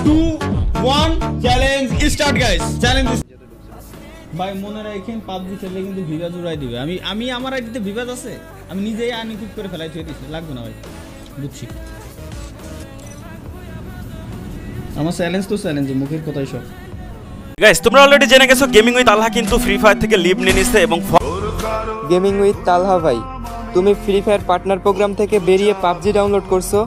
2 1 challenge start guys challenge ভাই মনে রাখেন পাবজি খেললে কিন্তু বিবাদ উড়াই দিবে আমি আমার আইডিতে বিবাদ আছে আমি নিজেই আনইকুইপ করে ফেলাই থুই দিছি লাগবে না ভাই বুঝছি আমার চ্যালেঞ্জ তো চ্যালেঞ্জ মুখের কথাই সব গাইস তোমরা অলরেডি জেনে গেছো গেমিং উইথ তালহা কিন্তু ফ্রি ফায়ার থেকে লিভ নিয়ে নিছে এবং গেমিং উইথ তালহা ভাই তুমি ফ্রি ফায়ার পার্টনার প্রোগ্রাম থেকে বেরিয়ে পাবজি ডাউনলোড করছো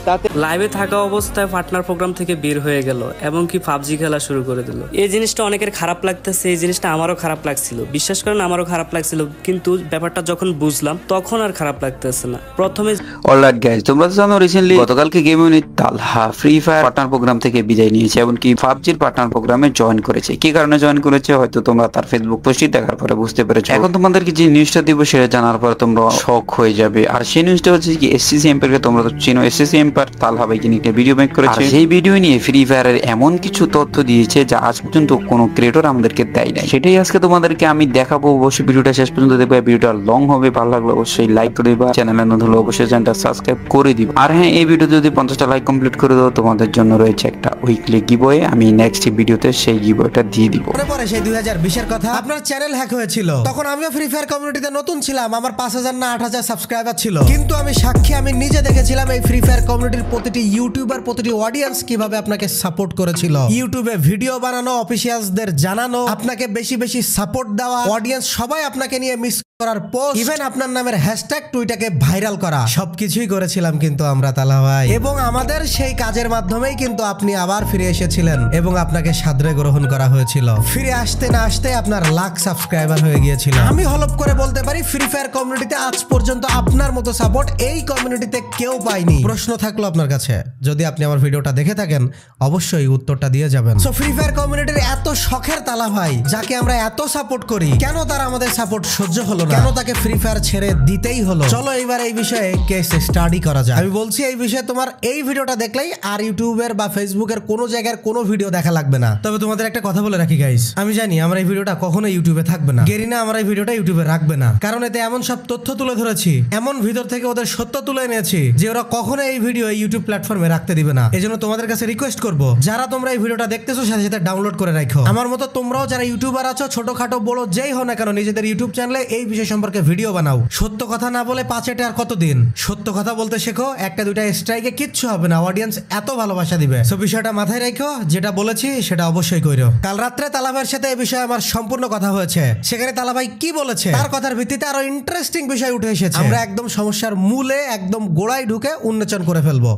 তাতে লাইভে থাকা অবস্থায় পার্টনার প্রোগ্রাম থেকে বের হয়ে গেল এবং কি পাবজি খেলা শুরু করে দিল। এই জিনিসটা অনেকের খারাপ লাগতেছে, এই জিনিসটা আমারও খারাপ লাগছিল, বিশ্বাস করেন আমারও খারাপ লাগছিল, কিন্তু ব্যাপারটা যখন বুঝলাম তখন আর খারাপ লাগতেছে না। প্রথমে অলরাইট গাইস, তোমরা তো জানো রিসেন্টলি গতকালকে gaming with Talha free fire partner program থেকে বিদায় নিয়েছে এবং কি পাবজির পার্টনার প্রোগ্রামে জয়েন করেছে। কি কারণে জয়েন করেছে হয়তো তোমরা তার ফেসবুক পোস্টটি দেখার পরে বুঝতে পেরেছো। এখন তোমাদেরকে যে নিউজটা দিব সেটা জানার পরে তোমরা শক হয়ে যাবে। আর সেই নিউজটা হচ্ছে কি এসসিসি এম্পায়ারকে তোমরা তো চিনো, এসসিসি এম্পায়ার তালহা ভাইকে নিয়ে ভিডিও মেক করেছে। সেই ভিডিও নিয়ে ফ্রি ফায়ারের এমন কিছু তথ্য দিয়েছে যা আজ পর্যন্ত কোনো ক্রিয়েটর আমাদেরকে দেয় নাই। সেটাই আজকে তোমাদেরকে আমি দেখাবো। অবশ্যই ভিডিওটা শেষ পর্যন্ত দেখবে। ভিডিওটা লং হবে, ভালো লাগলে অবশ্যই লাইক করে দিবা, চ্যানেলে নতুন হলে অবশ্যই চ্যানেলটা সাবস্ক্রাইব করে দিবা। আর হ্যাঁ, এই ভিডিও যদি 50টা লাইক কমপ্লিট করে দাও তোমাদের জন্য রয়েছে একটা উইকলি গিভওয়ে। আমি নেক্সট ভিডিওতে সেই গিভওয়েটা দিয়ে দিব। পরে সেই 2020 এর কথা, আপনার চ্যানেল হ্যাক হয়েছিল, তখন আমিও ফ্রি ফায়ার কমিউনিটিতে নতুন ছিলাম, আমার 5000 না 8000 সাবস্ক্রাইবার ছিল, কিন্তু আমি সাক্ষী, আমি নিজে দেখেছিলাম এই ফ্রি ফায়ার কমিউনিটির প্রতিটি ইউটিউবার, প্রতিটি অডিয়েন্স কিভাবে আপনাকে সাপোর্ট করেছিল। ইউটিউবে ভিডিও বানানো, অফিসিয়ালসদের জানানো, আপনাকে বেশি বেশি সাপোর্ট দেওয়া, অডিয়েন্স সবাই আপনাকে নিয়ে মিস করার পোস্ট, ইভেন আপনার নামের হ্যাশট্যাগ টুইটাকে ভাইরাল করা, সবকিছুই করেছিলাম কিন্তু আমরা তালহা ভাই। এবং আমাদের সেই কাজের মাধ্যমেই কিন্তু আপনি আবার ফিরে এসেছিলেন এবং আপনাকে সাদরে গ্রহণ করা হয়েছিল। ফিরে আসতে না আসতে আপনার লাখ সাবস্ক্রাইবার হয়ে গিয়েছিল। আমি হলপ করে বলতে পারি ফ্রি ফায়ার কমিউনিটিতে আজ পর্যন্ত আপনার মতো সাপোর্ট এই কমিউনিটিতে কেউ পায়নি। প্রশ্ন থাকলো আপনার কাছে, যদি আপনি আমার ভিডিওটা দেখে থাকেন অবশ্যই উত্তরটা দিয়ে যাবেন। সো ফ্রি ফায়ার কমিউনিটির এত শখের তালহা ভাই, যাকে আমরা এত সাপোর্ট করি, কেন তার আমাদের সাপোর্ট সহ্য হলো না? কেন তাকে ফ্রি ফায়ার ছেড়ে দিতেই হলো? চলো এইবার এই বিষয়ে কেস স্টাডি করা যায়। আমি বলছি এই বিষয়ে তোমার এই ভিডিওটা দেখলেই আর ইউটিউবের বা ফেসবুকের কোনো জায়গার কোনো ভিডিও দেখা লাগবে না। তবে তোমাদের একটা কথা বলে রাখি গাইস, আমি জানি আমার এই ভিডিওটা কখনো ইউটিউবে থাকবে না, গেরিনা আমার এই ভিডিওটা ইউটিউবে রাখবে না, কারণ এতে এমন সব তথ্য তুলে ধরেছি, এমন ভিতর থেকে ওদের সত্য তুলে এনেছি যে ওরা কখনো এই ভিডিও ইউটিউব প্ল্যাটফর্মে রাখতে দিবে না। এজন্য তোমাদের কাছে রিকোয়েস্ট করব, যারা তোমরা এই ভিডিওটা দেখতেছো সাথে সাথে ডাউনলোড করে রাখো। আমার মতো তোমরাও যারা ইউটিউবার আছো, ছোটখাটো বড় যেই হও না কেন, নিজেদের ইউটিউব চ্যানেলে এই বিষয় সম্পর্কে ভিডিও বানাও। সত্য কথা না বলে পাঁচেটে আর কতদিন? সত্য কথা বলতে শেখো, একটা দুইটা স্ট্রাইকে কিচ্ছু হবে না, অডিয়েন্স এত ভালোবাসা দিবে। সো বিষয়টা মাথায় রেখো, যেটা বলেছি সেটা অবশ্যই কইরো। কাল রাত্রে তালা ভাইয়ের সাথে এই বিষয়ে আমার সম্পূর্ণ কথা হয়েছে, সেখানে তালা ভাই কি বলেছে তার কথার ভিত্তিতে আরো ইন্টারেস্টিং বিষয় উঠে এসেছে। আমরা একদম সমস্যার মূলে, একদম গোড়ায় ঢুকে উন্মোচন করে ফেলবো।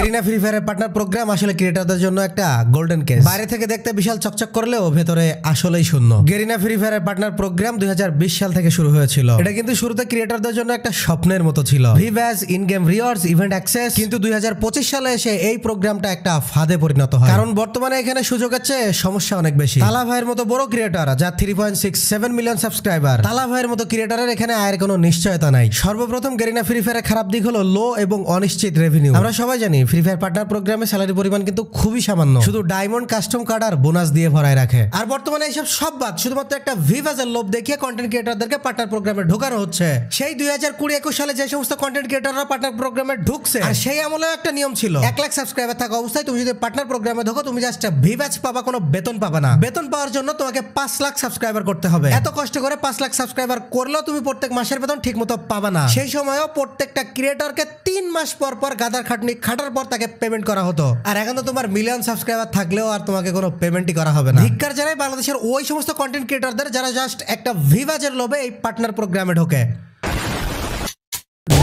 গেরিনা ফ্রি ফায়ারের পার্টনার প্রোগ্রাম আসলে ক্রিয়েটরদের জন্য একটা গোল্ডেন কেস। বাইরে থেকে দেখতে বিশাল চকচক করলেও ভেতরে আসলেই শূন্য। গেরিনা ফ্রি ফায়ারের পার্টনার প্রোগ্রাম 2020 সাল থেকে শুরু হয়েছিল। এটা কিন্তু শুরুতে ক্রিয়েটরদের জন্য একটা স্বপ্নের মতো ছিল, ভিভ্যাস, in game rewards, event access. কিন্তু 2025 সালে এসে এই প্রোগ্রামটা একটা ফাঁদে পরিণত হয়, কারণ বর্তমানে এখানে সুযোগের চেয়ে সমস্যা অনেক বেশি। তালা ভাইয়ের মতো বড় ক্রিয়েটর, যার 3.67 মিলিয়ন সাবস্ক্রাইবার, তালা ভাইয়ের মতো ক্রিয়েটরের এখানে আয়ের কোনো নিশ্চয়তা নাই। সর্বপ্রথম গেরিনা ফ্রি ফায়ারের খারাপ দিক হলো লো এবং অনিশ্চিত রেভিনিউ। আমরা সবাই জানি ফ্রি ফায়ার পার্টনার প্রোগ্রামে স্যালারি পরিমাণ কিন্তু খুবই সামান্য, শুধু ডায়মন্ড, কাস্টম কার্ড আর বোনাস দিয়ে ভরায় রাখে। আর বর্তমানে এইসব সব বাদ শুধুমাত্র একটা ভিভাজের লোভ দেখিয়ে কন্টেন্ট ক্রিয়েটরদেরকে পার্টনার প্রোগ্রামে ঢোকানো হচ্ছে। সেই 2020-21 সালে যে সমস্ত কন্টেন্ট ক্রিয়েটররা পার্টনার প্রোগ্রামে ঢুকছে, আর সেই আমলেও একটা নিয়ম ছিল, 1 লাখ সাবস্ক্রাইবার থাকা অবস্থায় তুমি যদি পার্টনার প্রোগ্রামে ঢোকো, তুমি জাস্ট ভিভাজ পাবা, কোনো বেতন পাবা না। বেতন পাওয়ার জন্য তোমাকে 5 লাখ সাবস্ক্রাইবার করতে হবে। এত কষ্ট করে 5 লাখ সাবস্ক্রাইবার করলেও তুমি প্রত্যেক মাসের বেতন ঠিক মতো পাবা না। সেই সময়ও প্রত্যেকটা ক্রিয়েটরকে 3 মাস পর পর গাদার খাটনি খাটার পর তাকে পেমেন্ট করা হতো। আর এখন তো তোমার মিলিয়ন সাবস্ক্রাইবার থাকলেও আর তোমাকে কোনো পেমেন্টই করা হবে না। ধিক্কার জানাই বাংলাদেশের ওই সমস্ত কন্টেন্ট ক্রিয়েটরদের যারা জাস্ট একটা ভিভাজের লোভে এই পার্টনার প্রোগ্রামে ঢোকে।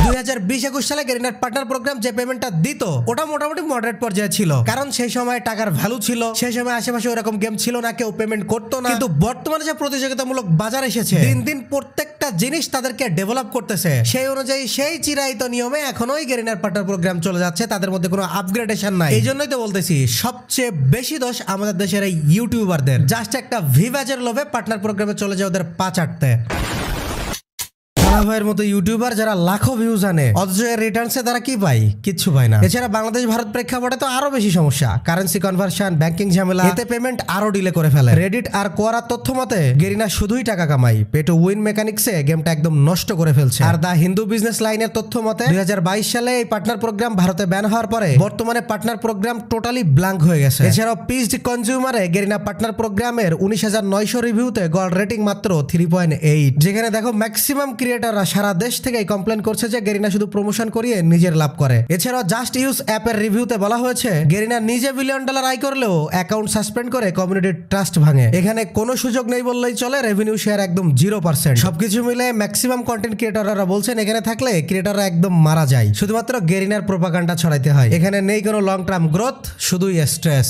2020-21 সালে গেরিনার পার্টনার প্রোগ্রাম যে পেমেন্টটা দিত ওটা মোটামুটি মডারেট পর্যায়ে ছিল, কারণ সেই সময় টাকার ভ্যালু ছিল, সেই সময় আশেপাশে ওরকম গেম ছিল না, কেউ পেমেন্ট করতো না। কিন্তু বর্তমানে যে প্রতিযোগিতামূলক বাজার এসেছে, দিন দিন প্রত্যেকটা জিনিস তাদেরকে ডেভেলপ করতেছে, সেই অনুযায়ী সেই চিরায়িত নিয়মে এখনোই গেরিনার পার্টনার প্রোগ্রাম চলে যাচ্ছে, তাদের মধ্যে কোনো আপগ্রেডেশন নাই। এই জন্যই তো বলতেছি সবচেয়ে বেশি দোষ আমাদের দেশের এই ইউটিউবারদের, জাস্ট একটা ভিভাজের লোভে পার্টনার প্রোগ্রামে চলে যায় ওদের পা চাটতে। তালা ভাইয়ের মতো ইউটিউবার যারা লাখো ভিউজ আনে অথচ এর রিটার্নসে তারা কি পায়? কিচ্ছু পায় না। এছাড়া বাংলাদেশ ভারত প্রেক্ষাপটে তো আরো বেশি সমস্যা, কারেন্সি কনভার্সন, ব্যাংকিং ঝামেলা, এতে পেমেন্ট আরো ডিলে করে ফেলে। রেডিট আর কোয়ারার তথ্য মতে গেরিনা শুধুই টাকা কামাই, পে টু উইন মেকানিক্সে গেমটা একদম নষ্ট করে ফেলছে। আর দা হিন্দু বিজনেস লাইনের তথ্য মতে 2022 সালে এই পার্টনার প্রোগ্রাম ভারতে ব্যান হওয়ার পরে বর্তমানে পার্টনার প্রোগ্রাম টোটালি ব্ল্যাঙ্ক হয়ে গেছে। এছাড়াও পিসড কনজিউমারে গেরিনা পার্টনার প্রোগ্রামের 19,900 রিভিউতে গোল্ড রেটিং মাত্র 3.8, যেখানে দেখো ম্যাক্সিমাম ক্রিয়েটররা সারা দেশ থেকে কমপ্লেন করছে যে গেরিনা শুধু প্রমোশন করিয়ে নিজের লাভ করে। এছাড়াও জাস্ট ইউজ অ্যাপের রিভিউতে বলা হয়েছে গেরিনা নিজে $1 বিলিয়ন আয় করলেও অ্যাকাউন্ট সাসপেন্ড করে কমিউনিটির ট্রাস্ট ভাঙে। এখানে কোনো সুযোগ নেই বললেই চলে, রেভিনিউ শেয়ার একদম 0%। সবকিছু মিলে ম্যাক্সিমাম কন্টেন্ট ক্রিয়েটররা বলছেন এখানে থাকলে ক্রিয়েটররা একদম মারা যায়, শুধুমাত্র গেরিনার প্রোপাগান্ডা ছড়াইতে হয়। এখানে নেই কোনো লং টার্ম গ্রোথ, শুধুই স্ট্রেস।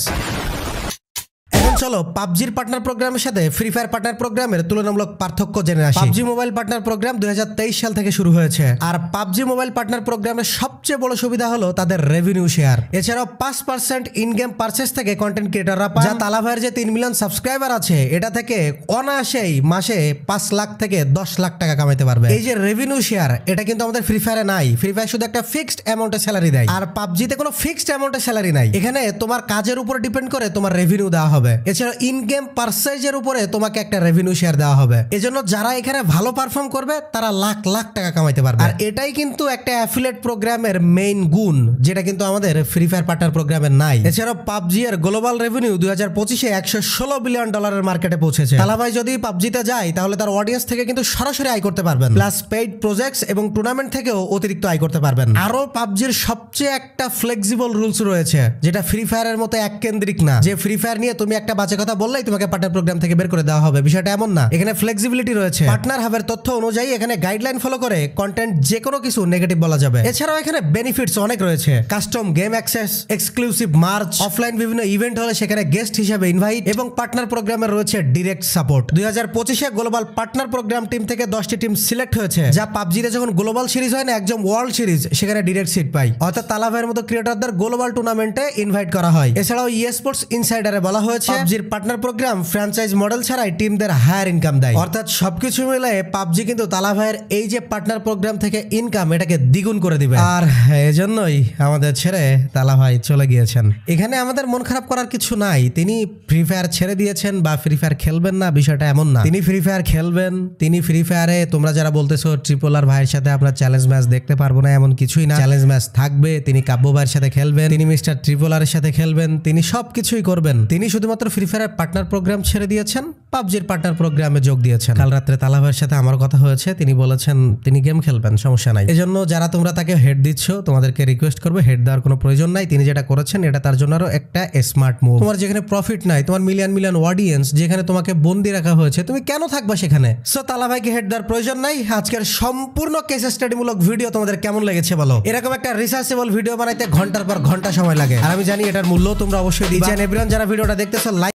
চলো পাবজির পার্টনার প্রোগ্রামের সাথে ফ্রি ফায়ার পার্টনার প্রোগ্রামের তুলনামূলক পার্থক্য জেনে আসি। পাবজি মোবাইল পার্টনার প্রোগ্রাম 2023 সাল থেকে শুরু হয়েছে, আর পাবজি মোবাইল পার্টনার প্রোগ্রামের সবচেয়ে বড় সুবিধা হলো তাদের রেভিনিউ শেয়ার। এছাড়াও 5% ইন গেম পারচেস থেকে কন্টেন্ট ক্রিয়েটররা পায়, যা তালা ভাইয়ের যে 3 মিলিয়ন সাবস্ক্রাইবার আছে এটা থেকে অনায়াসেই মাসে 5 লাখ থেকে 10 লাখ টাকা কামাইতে পারবে। এই যে রেভিনিউ শেয়ার, এটা কিন্তু আমাদের ফ্রি ফায়ারে নাই। ফ্রি ফায়ার শুধু একটা ফিক্সড অ্যামাউন্টের স্যালারি দেয়, আর পাবজিতে কোনো ফিক্সড অ্যামাউন্টের স্যালারি নাই। এখানে তোমার কাজের উপর ডিপেন্ড করে তোমার রেভিনিউ দেওয়া হবে। এছাড়া ইন গেম পারচেজের উপরে তোমাকে একটা রেভিনিউ শেয়ার দেওয়া হবে। এজন্য যারা এখানে ভালো পারফর্ম করবে তারা লাখ লাখ টাকা কামাইতে পারবে। আর এটাই কিন্তু একটা অ্যাফিলিয়েট প্রোগ্রামের মেইন গুণ, যেটা কিন্তু আমাদের ফ্রি ফায়ার পার্টনার প্রোগ্রামের নাই। এছাড়াও পাবজি এর গ্লোবাল রেভিনিউ 2025-এ $116 বিলিয়ন মার্কেটে পৌঁছেছে। তালা ভাই যদি পাবজিতে যায় তাহলে তার অডিয়েন্স থেকে কিন্তু সরাসরি আয় করতে পারবেন, প্লাস পেইড প্রজেক্টস এবং টুর্নামেন্ট থেকেও অতিরিক্ত আয় করতে পারবেন। আরো পাবজির সবচেয়ে একটা ফ্লেক্সিবল রুলস রয়েছে, যেটা ফ্রি ফায়ারের মতো এককেন্দ্রিক না, যে ফ্রি ফায়ার নিয়ে তুমি একটা বাজে কথা বললেই তোমাকে পার্টনার প্রোগ্রাম থেকে বের করে দেওয়া হবে। বিষয়টা এমন না, এখানে ফ্লেক্সিবিলিটি রয়েছে। পার্টনার হাবের তথ্য অনুযায়ী এখানে গাইডলাইন ফলো করে কন্টেন্ট যে কোনো কিছু নেগেটিভ বলা যাবে। এছাড়াও এখানে বেনিফিটস অনেক রয়েছে, custom game access, exclusive merch, offline বিভিন্ন ইভেন্ট হলে সেখানে গেস্ট হিসেবে ইনভাইট, এবং পার্টনার প্রোগ্রামে রয়েছে ডিরেক্ট সাপোর্ট। 2025-এ গ্লোবাল পার্টনার প্রোগ্রাম টিম থেকে 10টি টিম সিলেক্ট হয়েছে, যা পাবজিতে যখন গ্লোবাল সিরিজ হয় না, একদম ওয়ার্ল্ড সিরিজ, সেখানে ডিরেক্ট সিট পায়। অর্থাৎ তালা ভাইয়ের মতো ক্রিয়েটরদের গ্লোবাল টুর্নামেন্টে ইনভাইট করা হয়। এছাড়াও স্পোর্টস ইনসাইডারে বলা হয়েছে পাবজির পার্টনার প্রোগ্রাম ফ্র্যাঞ্চাইজ মডেল ছাড়াই টিমদের হায়ার ইনকাম দেয়। অর্থাৎ সবকিছু মিলে পাবজি কিন্তু তালা ভাইয়ের এই যে পার্টনার প্রোগ্রাম থেকে ইনকাম, এটাকে দ্বিগুণ করে দিবে। আর এজন্যই আমাদের ছেড়ে তালা ভাই চলে গিয়েছেন। এখানে আমাদের মন খারাপ করার কিছু নাই। তিনি ফ্রি ফায়ার ছেড়ে দিয়েছেন বা ফ্রি ফায়ার খেলবেন না, বিষয়টা এমন না। তিনি ফ্রি ফায়ার খেলবেন। তিনি ফ্রি ফায়ারে তোমরা যারা বলতেছো ট্রিপলার ভাইয়ের সাথে আমরা চ্যালেঞ্জ ম্যাচ দেখতে পারবো না, এমন কিছুই না। চ্যালেঞ্জ ম্যাচ থাকবে, তিনি কাব্য ভাইয়ের সাথে খেলবেন, তিনি মিস্টার ট্রিপলারের সাথে খেলবেন, তিনি সবকিছুই করবেন। তিনি শুধুমাত্র ফ্রি ফায়ারের পার্টনার প্রোগ্রাম ছেড়ে দিয়েছেন, পাবজির পার্টনার প্রোগ্রামে যোগ দিয়েছেন। কাল রাত্রে তালা ভাইয়ের সাথে আমার কথা হয়েছে, তিনি বলেছেন তিনি গেম খেলবেন, সমস্যা নাই। এজন্য যারা তোমরা তাকে হেড দিচ্ছ, তোমাদেরকে রিকোয়েস্ট করবে হেড দেওয়ার কোনো প্রয়োজন নাই। তিনি যেটা করেছেন এটা তার জন্য আরো একটা স্মার্ট মুভ। তোমার যেখানে প্রফিট নাই, তোমার মিলিয়ন মিলিয়ন অডিয়েন্স যেখানে তোমাকে বন্দি রাখা হয়েছে, তুমি কেন থাকবা সেখানে? সো তালা ভাইকে হেড দেওয়ার প্রয়োজন নাই। আজকের সম্পূর্ণ কেস স্টাডি মূলক ভিডিও তোমাদের কেমন লেগেছে বলো। এরকম একটা রিসার্চেবল ভিডিও বানাইতে ঘন্টার পর ঘন্টা সময় লাগে, আর আমি জানি এটার মূল্য তোমরা অবশ্যই দিচ্ছেন। এভরিওয়ান যারা ভিডিওটা দেখতেছো